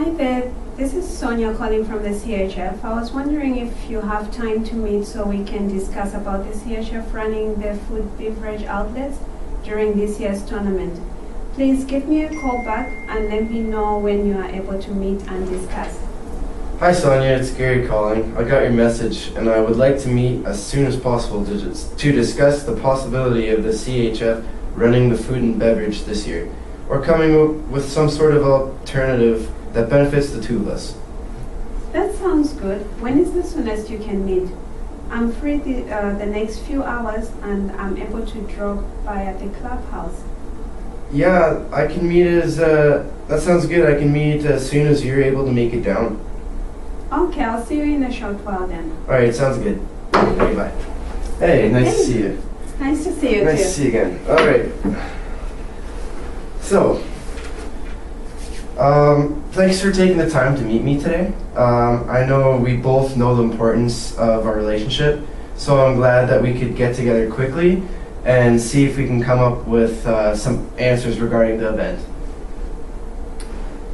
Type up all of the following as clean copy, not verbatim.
Hi there, this is Sonia calling from the CHF. I was wondering if you have time to meet so we can discuss about the CHF running the food beverage outlets during this year's tournament. Please give me a call back and let me know when you are able to meet and discuss. Hi Sonia, it's Gary calling. I got your message and I would like to meet as soon as possible to discuss the possibility of the CHF running the food and beverage this year, or coming up with some sort of alternative that benefits the two of us. That sounds good. When is the soonest you can meet? I'm free the next few hours and I'm able to drop by at the clubhouse. Yeah, I can meet that sounds good. I can meet as soon as you're able to make it down. Okay, I'll see you in a short while then. Alright, sounds good. Okay, bye. Hey, nice to see you. Nice to see you Nice too. to see you again. Alright. So, thanks for taking the time to meet me today. I know we both know the importance of our relationship, so I'm glad that we could get together quickly and see if we can come up with some answers regarding the event.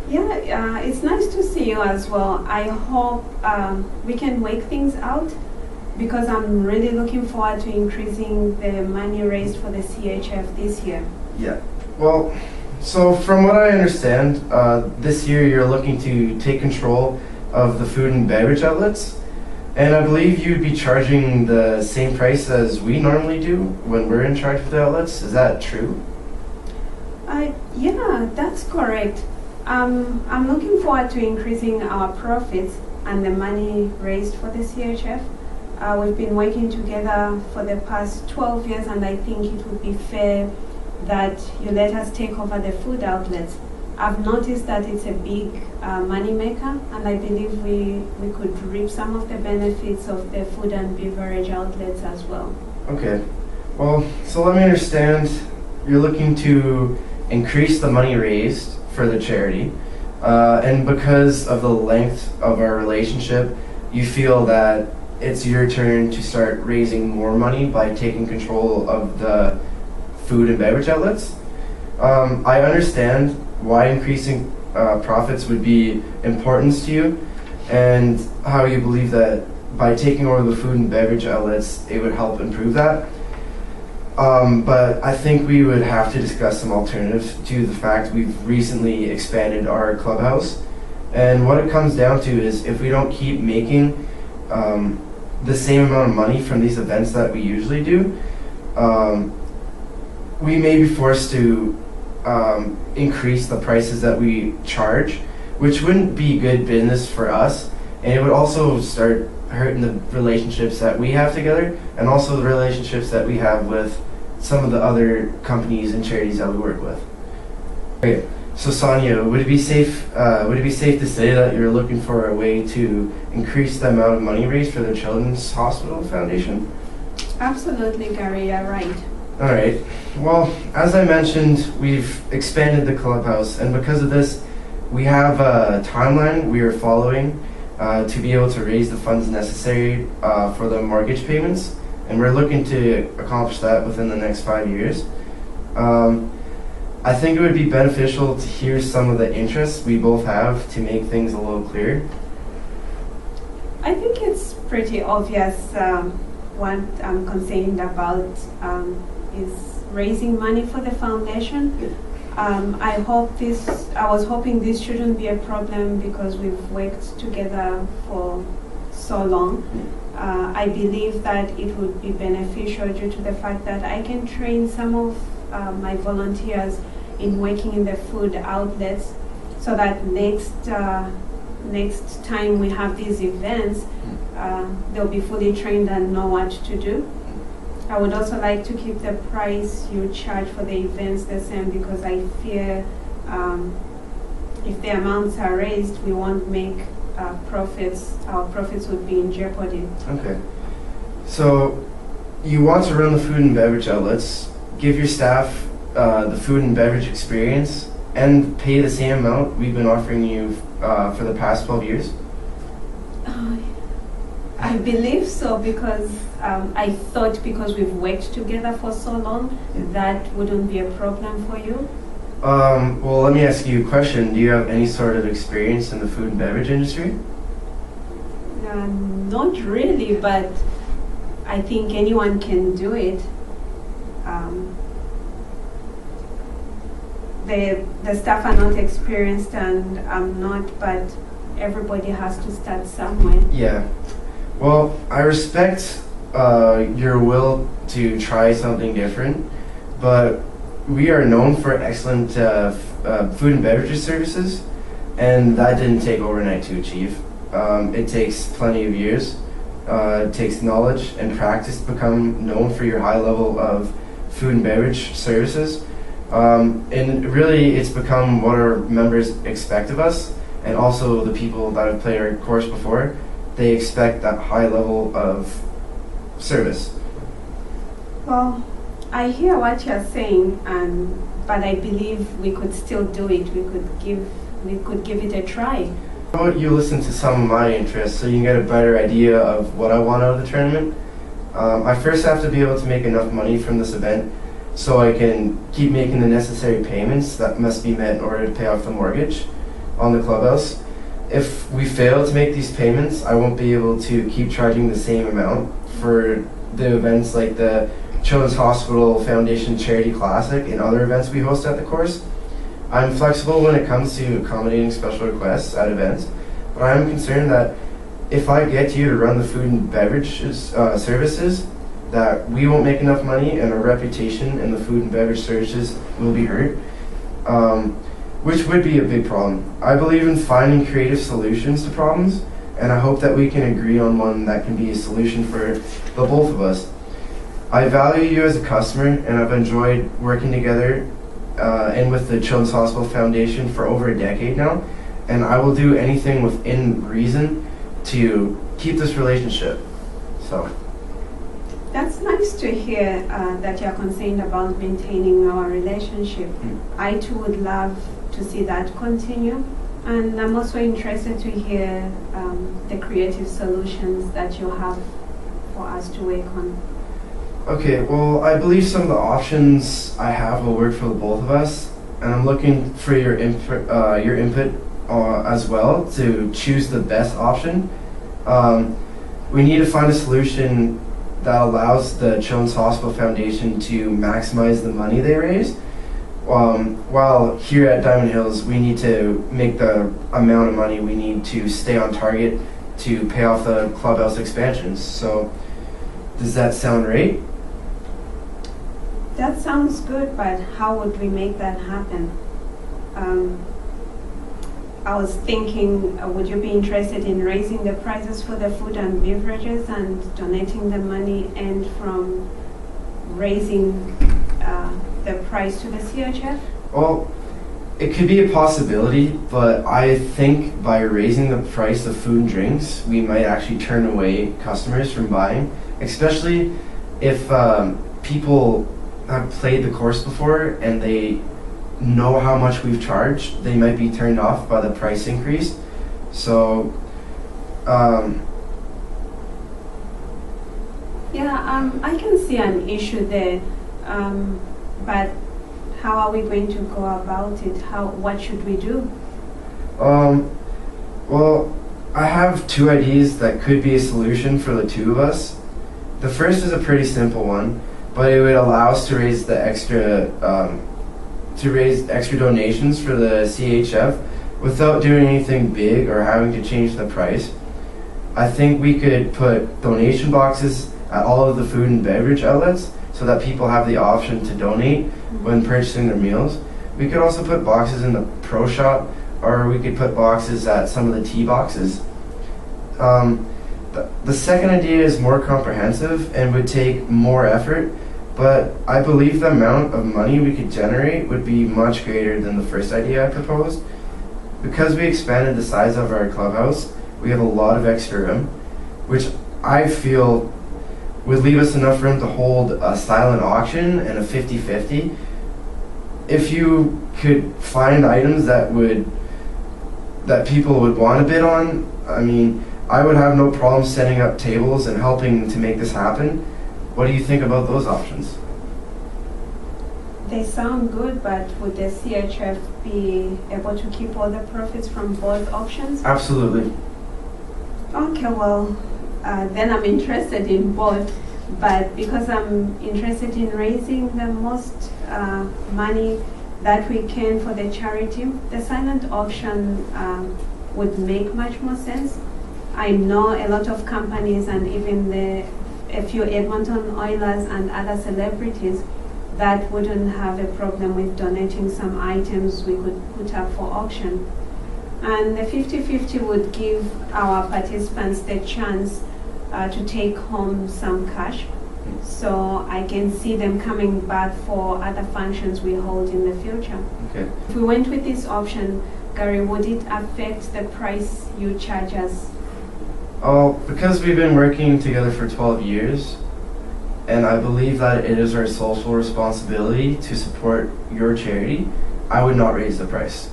Yeah, it's nice to see you as well. I hope we can work things out because I'm really looking forward to increasing the money raised for the CHF this year. Yeah. Well, so from what I understand, this year you're looking to take control of the food and beverage outlets, and I believe you'd be charging the same price as we normally do when we're in charge of the outlets. Is that true? Yeah, that's correct. I'm looking forward to increasing our profits and the money raised for the CHF. We've been working together for the past 12 years and I think it would be fair that you let us take over the food outlets. I've noticed that it's a big money maker and I believe we could reap some of the benefits of the food and beverage outlets as well. Okay. Well, so let me understand. You're looking to increase the money raised for the charity, and because of the length of our relationship, you feel that it's your turn to start raising more money by taking control of the food and beverage outlets. I understand why increasing profits would be important to you and how you believe that by taking over the food and beverage outlets it would help improve that. But I think we would have to discuss some alternatives due to the fact we've recently expanded our clubhouse. And what it comes down to is if we don't keep making the same amount of money from these events that we usually do, we may be forced to increase the prices that we charge, which wouldn't be good business for us, and it would also start hurting the relationships that we have together and also the relationships that we have with some of the other companies and charities that we work with. Okay, so Sonia, would it be safe to say that you're looking for a way to increase the amount of money raised for the Children's Hospital Foundation? Absolutely, Gary, you're right. All right. Well, as I mentioned, we've expanded the clubhouse, and because of this, we have a timeline we are following to be able to raise the funds necessary for the mortgage payments, and we're looking to accomplish that within the next 5 years. I think it would be beneficial to hear some of the interests we both have to make things a little clearer. I think it's pretty obvious what I'm concerned about is raising money for the foundation. I was hoping this shouldn't be a problem because we've worked together for so long. I believe that it would be beneficial due to the fact that I can train some of my volunteers in working in the food outlets so that next time we have these events, they'll be fully trained and know what to do. I would also like to keep the price you charge for the events the same because I fear if the amounts are raised, we won't make profits. Our profits would be in jeopardy. Okay. So you want to run the food and beverage outlets, give your staff the food and beverage experience, and pay the same amount we've been offering you for the past 12 years? I believe so because I thought because we've worked together for so long that wouldn't be a problem for you. Well, let me ask you a question. Do you have any sort of experience in the food and beverage industry? Not really, but I think anyone can do it. The staff are not experienced and I'm not, but everybody has to start somewhere. Yeah. Well, I respect your will to try something different, but we are known for excellent food and beverage services, and that didn't take overnight to achieve. It takes plenty of years. It takes knowledge and practice to become known for your high level of food and beverage services. And really, it's become what our members expect of us, and also the people that have played our course before. They expect that high level of service. Well, I hear what you're saying, but I believe we could still do it. We could give it a try. How about you listen to some of my interests so you can get a better idea of what I want out of the tournament? I first have to be able to make enough money from this event so I can keep making the necessary payments that must be met in order to pay off the mortgage on the clubhouse. If we fail to make these payments, I won't be able to keep charging the same amount for the events like the Children's Hospital Foundation Charity Classic and other events we host at the course. I'm flexible when it comes to accommodating special requests at events, but I am concerned that if I get you to run the food and beverage services, that we won't make enough money and our reputation in the food and beverage services will be hurt, which would be a big problem. I believe in finding creative solutions to problems, and I hope that we can agree on one that can be a solution for the both of us. I value you as a customer, and I've enjoyed working together and with the Children's Hospital Foundation for over a decade now, and I will do anything within reason to keep this relationship. So. That's nice to hear that you're concerned about maintaining our relationship. I too would love to see that continue, and I'm also interested to hear the creative solutions that you have for us to work on. Okay, well, I believe some of the options I have will work for the both of us, and I'm looking for your input as well to choose the best option. We need to find a solution that allows the Children's Hospital Foundation to maximize the money they raise, while here at Diamond Hills we need to make the amount of money we need to stay on target to pay off the clubhouse expansions. So does that sound right? That sounds good, but how would we make that happen? I was thinking, would you be interested in raising the prices for the food and beverages and donating the money, and from raising the price to the CHF? Well, it could be a possibility, but I think by raising the price of food and drinks, we might actually turn away customers from buying, especially if people have played the course before and they know how much we've charged. They might be turned off by the price increase. So I can see an issue there, but how are we going to go about it? What should we do? Well, I have two ideas that could be a solution for the two of us. The first is a pretty simple one, but it would allow us to raise the extra donations for the CHF without doing anything big or having to change the price. I think we could put donation boxes at all of the food and beverage outlets so that people have the option to donate when purchasing their meals. We could also put boxes in the pro shop, or we could put boxes at some of the tea boxes. The second idea is more comprehensive and would take more effort, but I believe the amount of money we could generate would be much greater than the first idea I proposed. Because we expanded the size of our clubhouse, we have a lot of extra room, which I feel would leave us enough room to hold a silent auction and a 50-50. If you could find items that people would want to bid on, I mean, I would have no problem setting up tables and helping to make this happen. What do you think about those options? They sound good, but would the CHF be able to keep all the profits from both auctions? Absolutely. Okay, well, then I'm interested in both, but because I'm interested in raising the most money that we can for the charity, the silent auction would make much more sense. I know a lot of companies and even a few Edmonton Oilers and other celebrities that wouldn't have a problem with donating some items we could put up for auction. And the 50-50 would give our participants the chance to take home some cash. So I can see them coming back for other functions we hold in the future. Okay. If we went with this option, Gary, would it affect the price you charge us? Oh, because we've been working together for 12 years, and I believe that it is our social responsibility to support your charity, I would not raise the price.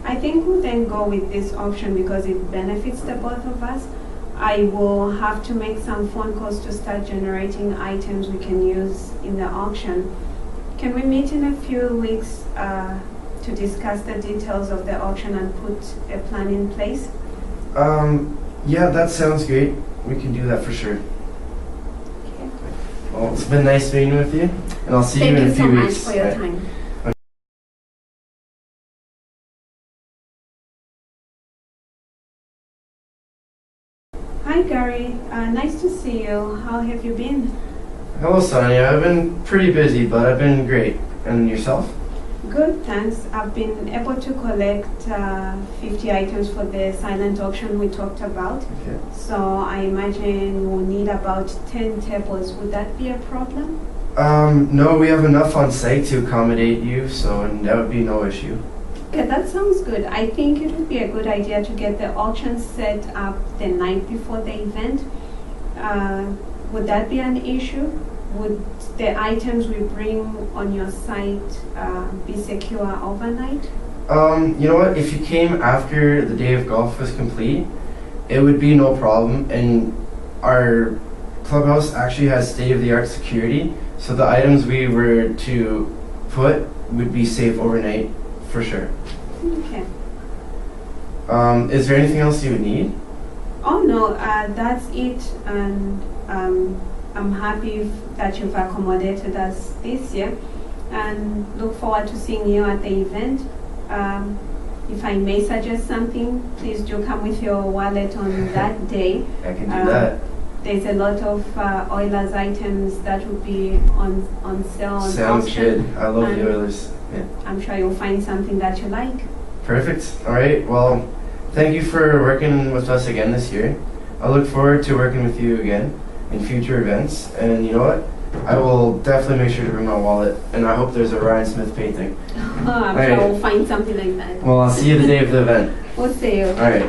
I think we'll then go with this option because it benefits the both of us. I will have to make some phone calls to start generating items we can use in the auction. Can we meet in a few weeks to discuss the details of the auction and put a plan in place? Yeah, that sounds great. We can do that for sure. Okay. Well, it's been nice meeting with you, and I'll see you in a few Thank you weeks. so much for your time. Hi Gary, nice to see you. How have you been? Hello, Sonia. I've been pretty busy, but I've been great. And yourself? Good, thanks. I've been able to collect 50 items for the silent auction we talked about. Okay. So I imagine we'll need about 10 tables. Would that be a problem? No, we have enough on site to accommodate you, so that would be no issue. Okay, that sounds good. I think it would be a good idea to get the auction set up the night before the event. Would that be an issue? Would the items we bring on your site be secure overnight? You know what? If you came after the day of golf was complete, it would be no problem. And our clubhouse actually has state-of-the-art security, so the items we were to put would be safe overnight for sure. Okay. Is there anything else you would need? Oh no, that's it. And I'm happy that you've accommodated us this year and look forward to seeing you at the event. If I may suggest something, please do come with your wallet on that day. I can do that. There's a lot of Oilers items that will be on sale on Sounds auction. good. I love the Oilers. Yeah. I'm sure you'll find something that you like. Perfect. All right. Well, thank you for working with us again this year. I look forward to working with you again in future events. And you know what? I will definitely make sure to bring my wallet. And I hope there's a Ryan Smith painting. I'm sure we'll find something like that. Well, I'll see you the day of the event. We'll see you. All right.